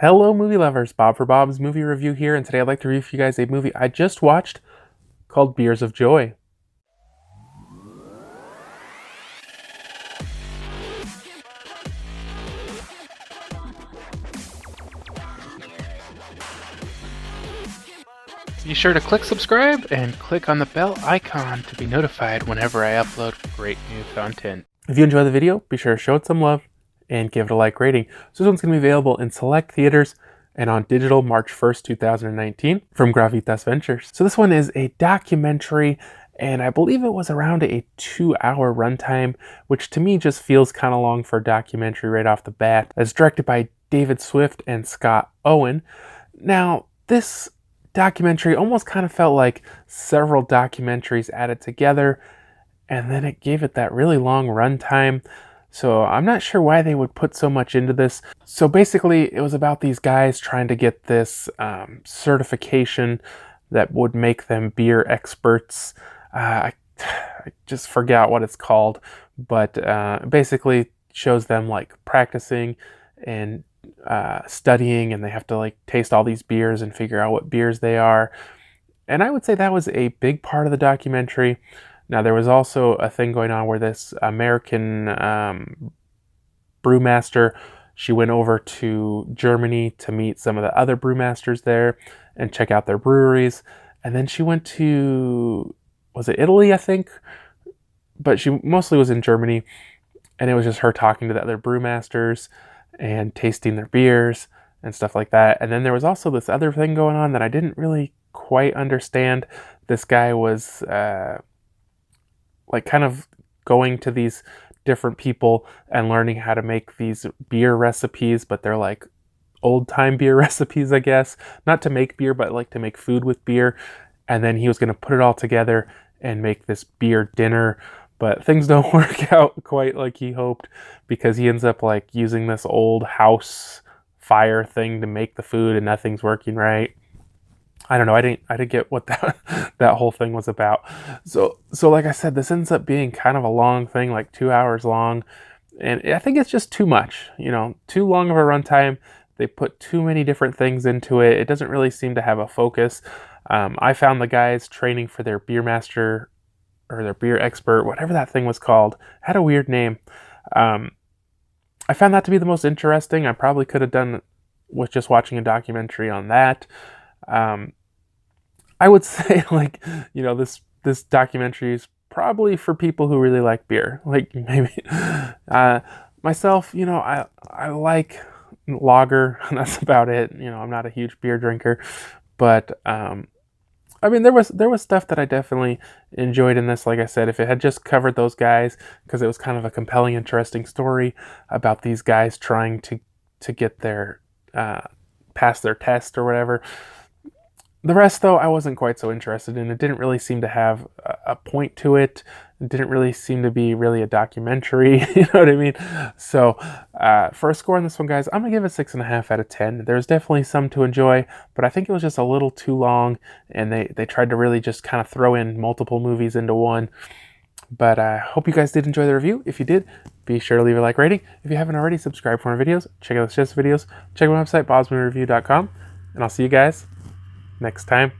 Hello movie lovers, Bob for Bob's Movie Review here, and today I'd like to review for you guys a movie I just watched called Beers of Joy. Be sure to click subscribe and click on the bell icon to be notified whenever I upload great new content. If you enjoy the video, be sure to show it some love and give it a like rating. So this one's going to be available in select theaters and on digital March 1st, 2019 from Gravitas Ventures. So this one is a documentary, and I believe it was around a 2-hour runtime, which to me just feels kind of long for a documentary right off the bat. It's directed by David Swift and Scott Owen. Now, this documentary almost kind of felt like several documentaries added together, and then it gave it that really long runtime. So I'm not sure why they would put so much into this. So basically, it was about these guys trying to get this certification that would make them beer experts. I just forgot what it's called, but basically shows them like practicing and studying, and they have to like taste all these beers and figure out what beers they are. And I would say that was a big part of the documentary. Now, there was also a thing going on where this American brewmaster, she went over to Germany to meet some of the other brewmasters there and check out their breweries. And then she went to, was it Italy, I think? But she mostly was in Germany. And it was just her talking to the other brewmasters and tasting their beers and stuff like that. And then there was also this other thing going on that I didn't really quite understand. This guy was like kind of going to these different people and learning how to make these beer recipes, but they're like old-time beer recipes, I guess. Not to make beer, but like to make food with beer. And then he was going to put it all together and make this beer dinner. But things don't work out quite like he hoped, because he ends up like using this old house fire thing to make the food, and nothing's working right. I don't know. I didn't get what that whole thing was about. So like I said, this ends up being kind of a long thing, like 2 hours long, and I think it's just too much. You know, too long of a runtime. They put too many different things into it. It doesn't really seem to have a focus. I found the guys training for their beer master or their beer expert, whatever that thing was called, had a weird name. I found that to be the most interesting. I probably could have done with just watching a documentary on that. I would say, like, you know, this documentary is probably for people who really like beer. Like, maybe myself, you know, I like lager, and that's about it. You know, I'm not a huge beer drinker, but I mean, there was stuff that I definitely enjoyed in this. Like I said, if it had just covered those guys, because it was kind of a compelling, interesting story about these guys trying to get their pass their test or whatever. The rest, though, I wasn't quite so interested in. It didn't really seem to have a point to it. It didn't really seem to be really a documentary, you know what I mean? So for a score on this one, guys, I'm going to give it 6.5 out of 10. There's definitely some to enjoy, but I think it was just a little too long, and they tried to really just kind of throw in multiple movies into one. But I hope you guys did enjoy the review. If you did, be sure to leave a like rating. If you haven't already, subscribe for more videos. Check out the videos. Check out my website, BOBSMOVIEREVIEW.com, and I'll see you guys next time.